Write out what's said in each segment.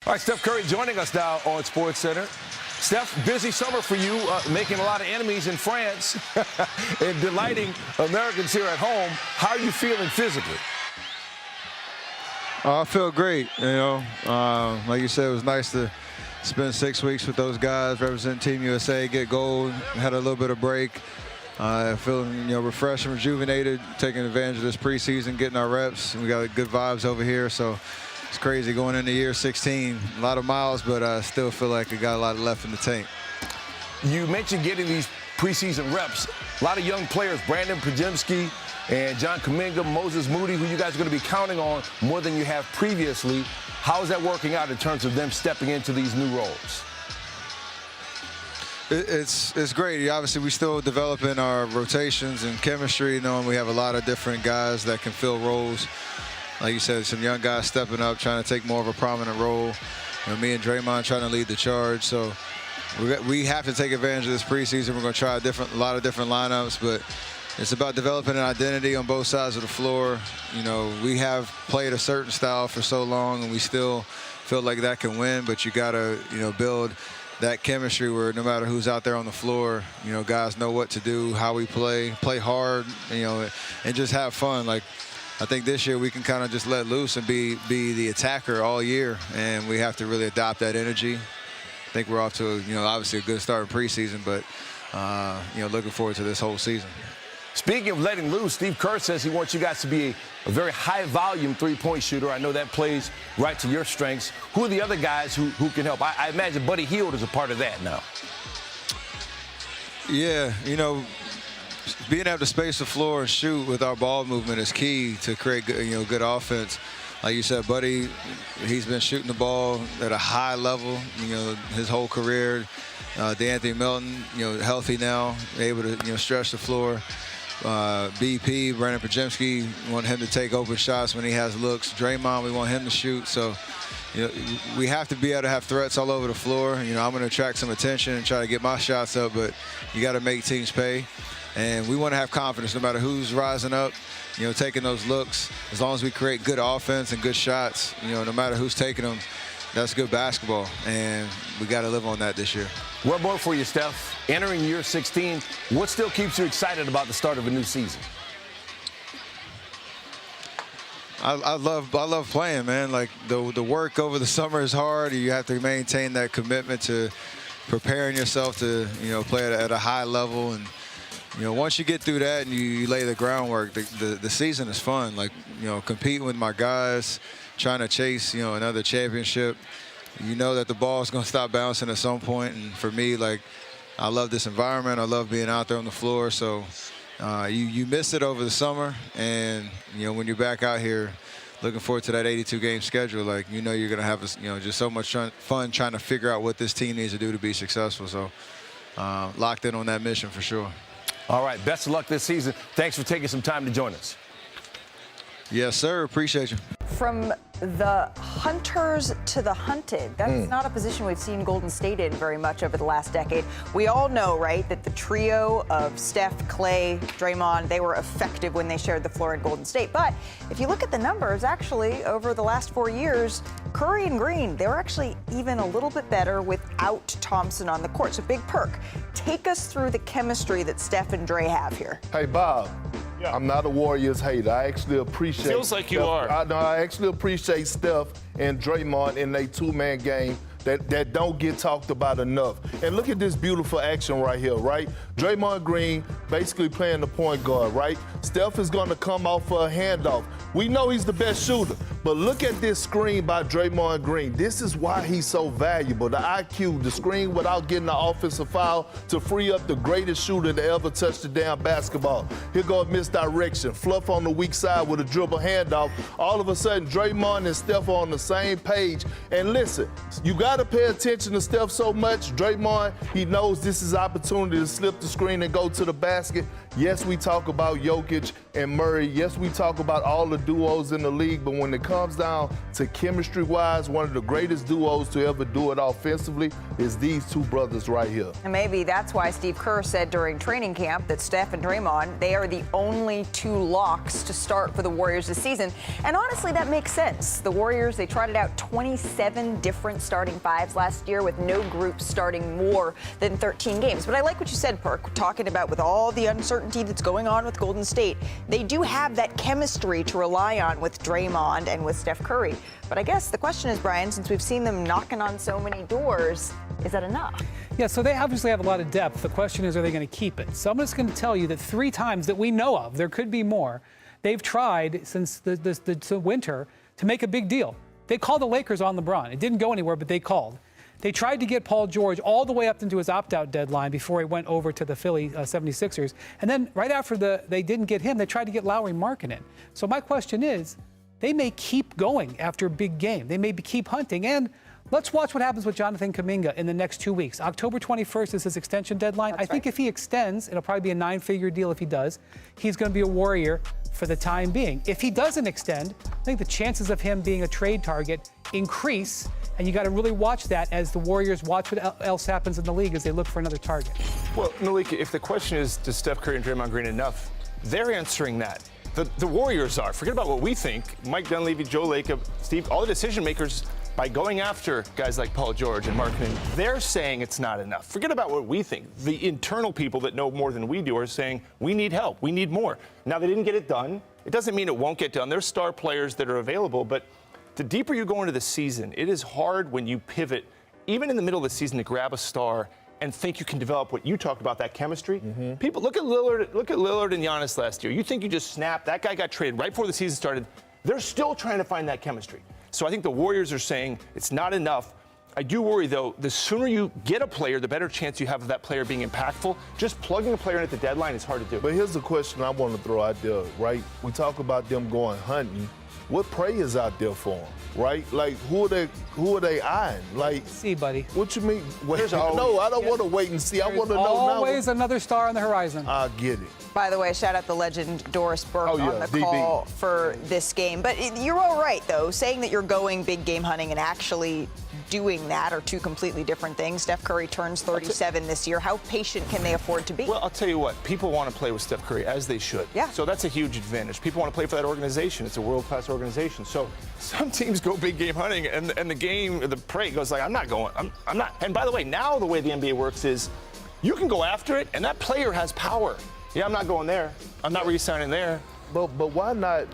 All right, Steph Curry joining us now on SportsCenter. Steph, busy summer for you, making a lot of enemies in France and delighting Americans here at home. How are you feeling physically? I feel great. Like you said, it was nice to spend 6 weeks with those guys, represent Team USA, get gold, had a little bit of break. Feeling, refreshed and rejuvenated, taking advantage of this preseason, getting our reps. We got good vibes over here, so it's crazy going into year 16. A lot of miles, but I still feel like we got a lot left in the tank. You mentioned getting these preseason reps. A lot of young players, Brandon Pajemski and John Kuminga, Moses Moody, who you guys are going to be counting on more than you have previously. How is that working out in terms of them stepping into these new roles? It's great. Obviously, we still developing our rotations and chemistry, knowing we have a lot of different guys that can fill roles. Like you said, some young guys stepping up, trying to take more of a prominent role. Me and Draymond trying to lead the charge. So we have to take advantage of this preseason. We're going to try a lot of different lineups, but it's about developing an identity on both sides of the floor. We have played a certain style for so long, and we still feel like that can win, but you got to, build that chemistry where no matter who's out there on the floor, guys know what to do, how we play hard, and just have fun. Like, I think this year we can kind of just let loose and be the attacker all year, and we have to really adopt that energy. I think we're off to, obviously a good start in preseason, but, looking forward to this whole season. Speaking of letting loose, Steve Kerr says he wants you guys to be a very high-volume three-point shooter. I know that plays right to your strengths. Who are the other guys who can help? I imagine Buddy Hield is a part of that now. Yeah, being able to space the floor and shoot with our ball movement is key to create good offense. Like you said, Buddy, he's been shooting the ball at a high level, his whole career. De'Anthony Melton, healthy now, able to stretch the floor. BP, Brandon Pajemski, we want him to take open shots when he has looks. Draymond, we want him to shoot. So, we have to be able to have threats all over the floor. I'm going to attract some attention and try to get my shots up, but you got to make teams pay. And we want to have confidence no matter who's rising up, taking those looks. As long as we create good offense and good shots, no matter who's taking them, that's good basketball. And we got to live on that this year. One more for you, Steph. Entering year 16, what still keeps you excited about the start of a new season? I love playing, man. Like, the work over the summer is hard. You have to maintain that commitment to preparing yourself to, play at a high level. And, once you get through that and you lay the groundwork, the season is fun. Like, competing with my guys, trying to chase, another championship. That the ball is going to stop bouncing at some point. And for me, like, I love this environment. I love being out there on the floor. So you miss it over the summer. And, when you're back out here, looking forward to that 82-game schedule, like, you're going to have, just so much fun trying to figure out what this team needs to do to be successful. So locked in on that mission for sure. All right, best of luck this season. Thanks for taking some time to join us. Yes, sir. Appreciate you. From the hunters to the hunted. That's not a position we've seen Golden State in very much over the last decade. We all know, right, that the trio of Steph, Clay, Draymond, they were effective when they shared the floor in Golden State. But if you look at the numbers, actually, over the last 4 years, Curry and Green, they were actually even a little bit better without Thompson on the court. So big perk. Take us through the chemistry that Steph and Dre have here. Hey, Bob. Yeah. I'm not a Warriors hater. I actually appreciate. Feels like you are. I actually appreciate Steph and Draymond in their two-man game that don't get talked about enough. And look at this beautiful action right here, right? Draymond Green basically playing the point guard, right? Steph is going to come off for a handoff. We know he's the best shooter, but look at this screen by Draymond Green. This is why he's so valuable. The IQ, the screen without getting the offensive foul to free up the greatest shooter to ever touch the damn basketball. Here goes misdirection. Fluff on the weak side with a dribble handoff. All of a sudden, Draymond and Steph are on the same page. And listen, you got to pay attention to Steph so much. Draymond, he knows this is opportunity to slip the screen and go to the basket. Yes, we talk about Jokic and Murray, yes, we talk about all the duos in the league, but when it comes down to chemistry-wise, one of the greatest duos to ever do it offensively is these two brothers right here. And maybe that's why Steve Kerr said during training camp that Steph and Draymond, they are the only two locks to start for the Warriors this season. And honestly, that makes sense. The Warriors, they trotted out 27 different starting fives last year with no group starting more than 13 games. But I like what you said, Perk, talking about with all the uncertainty that's going on with Golden State, they do have that chemistry to rely on with Draymond and with Steph Curry. But I guess the question is, Brian, since we've seen them knocking on so many doors, is that enough? Yeah, so they obviously have a lot of depth. The question is, are they going to keep it? So I'm just going to tell you that 3 times that we know of, there could be more, they've tried since the winter to make a big deal. They called the Lakers on LeBron. It didn't go anywhere, but they called. They tried to get Paul George all the way up into his opt-out deadline before he went over to the Philly 76ers. And then right after they didn't get him, they tried to get Lauri Markkanen. So my question is, they may keep going after a big game. They may keep hunting. And let's watch what happens with Jonathan Kuminga in the next 2 weeks. October 21st is his extension deadline. I think if he extends, it'll probably be a 9-figure deal if he does. He's going to be a Warrior for the time being. If he doesn't extend, I think the chances of him being a trade target increase. And you got to really watch that as the Warriors watch what else happens in the league as they look for another target. Well, Malik, if the question is, does Steph Curry and Draymond Green enough? They're answering that. The Warriors are. Forget about what we think. Mike Dunleavy, Joe Lacob, Steve, all the decision makers, by going after guys like Paul George and Markkanen, they're saying it's not enough. Forget about what we think. The internal people that know more than we do are saying, we need help. We need more. Now, they didn't get it done. It doesn't mean it won't get done. There's star players that are available, but the deeper you go into the season, it is hard when you pivot, even in the middle of the season, to grab a star and think you can develop what you talked about, that chemistry. People, look at Lillard and Giannis last year. You think you just snapped. That guy got traded right before the season started. They're still trying to find that chemistry. So I think the Warriors are saying it's not enough. I do worry, though, the sooner you get a player, the better chance you have of that player being impactful. Just plugging a player in at the deadline is hard to do. But here's the question I want to throw out there, right? We talk about them going hunting. What prey is out there for them, right? Like, who are they eyeing? Like, See, buddy. what you mean? Wait, no, I don't want to wait and see. I want to know now. Always another star on the horizon. I get it. By the way, shout out the legend Doris Burke on the DB. call for this game. But you're all right, though. Saying that you're going big game hunting and actually doing that are two completely different things. Steph Curry turns 37 this year. How patient can they afford to be? Well, I'll tell you what. People want to play with Steph Curry, as they should. Yeah. So that's a huge advantage. People want to play for that organization. It's a world-class organization. So some teams go big game hunting, and the prey goes like, I'm not going. I'm not. And by the way, now the way the NBA works is you can go after it, and that player has power. Yeah, I'm not going there. I'm not re-signing there. But why not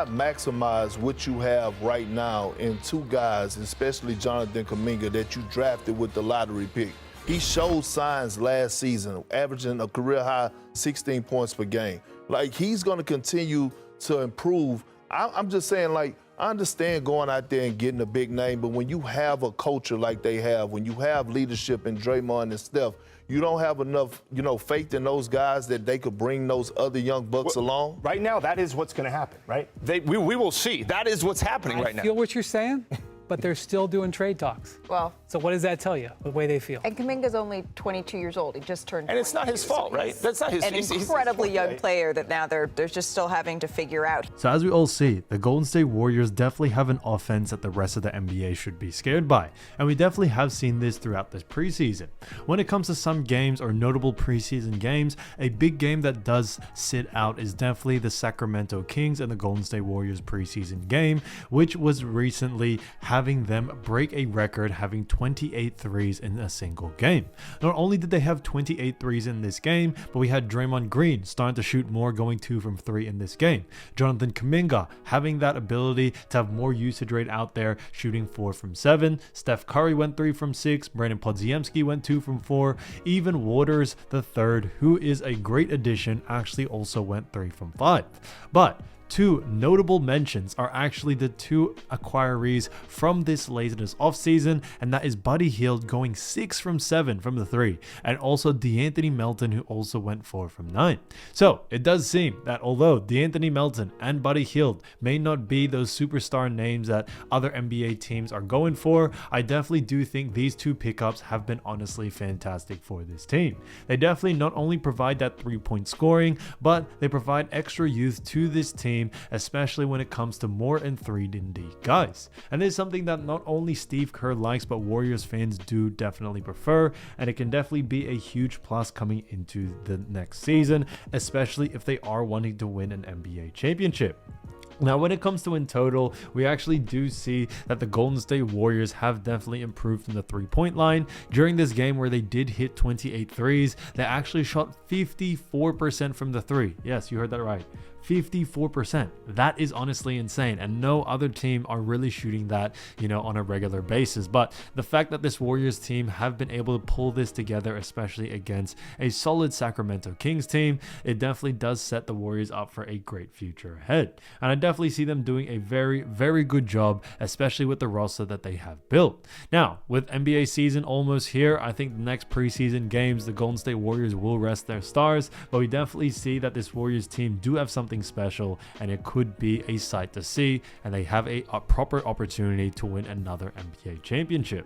maximize what you have right now in two guys, especially Jonathan Kuminga, that you drafted with the lottery pick? He showed signs last season, averaging a career high 16 points per game. Like, he's going to continue to improve. I'm just saying, like, I understand going out there and getting a big name, but when you have a culture like they have, when you have leadership in Draymond and Steph, you don't have enough, faith in those guys that they could bring those other young bucks along? Right now, that is what's going to happen, right? We will see. That is what's happening right now. I feel what you're saying, but they're still doing trade talks. Well, So what does that tell you, the way they feel? and Kuminga's only 22 years old. He just turned 22. And it's not his fault, right? That's not his An incredibly young player that now they're just still having to figure out. So as we all see, the Golden State Warriors definitely have an offense that the rest of the NBA should be scared by. And we definitely have seen this throughout this preseason. When it comes to some games or notable preseason games, a big game that does sit out is definitely the Sacramento Kings and the Golden State Warriors preseason game, which was recently having them break a record, having 28 threes in a single game. Not only did they have 28 threes in this game, but we had Draymond Green starting to shoot more, going 2 from 3 in this game. Jonathan Kuminga having that ability to have more usage rate out there, shooting 4 from 7. Steph Curry went 3 from 6. Brandon Podziemski went 2 from 4. Even Waters III, who is a great addition, actually also went 3 from 5. But two notable mentions are actually the two acquirees from this latest offseason, and that is Buddy Hield going 6 from 7 from the 3, and also De'Anthony Melton, who also went 4 from 9. So it does seem that although De'Anthony Melton and Buddy Hield may not be those superstar names that other NBA teams are going for, I definitely do think these two pickups have been honestly fantastic for this team. They definitely not only provide that 3-point scoring, but they provide extra youth to this team, especially when it comes to more and 3-and-D guys. And it's something that not only Steve Kerr likes, but Warriors fans do definitely prefer, and it can definitely be a huge plus coming into the next season, especially if they are wanting to win an NBA championship. Now, when it comes to in total, we actually do see that the Golden State Warriors have definitely improved from the 3-point line. During this game where they did hit 28 threes, they actually shot 54% from the 3. Yes, you heard that right. 54%. That is honestly insane, and no other team are really shooting that, on a regular basis. But the fact that this Warriors team have been able to pull this together, especially against a solid Sacramento Kings team, it definitely does set the Warriors up for a great future ahead. And I definitely see them doing a very, very good job, especially with the roster that they have built. Now, with NBA season almost here, I think the next preseason games, the Golden State Warriors will rest their stars, but we definitely see that this Warriors team do have something special, and it could be a sight to see, and they have a proper opportunity to win another NBA championship.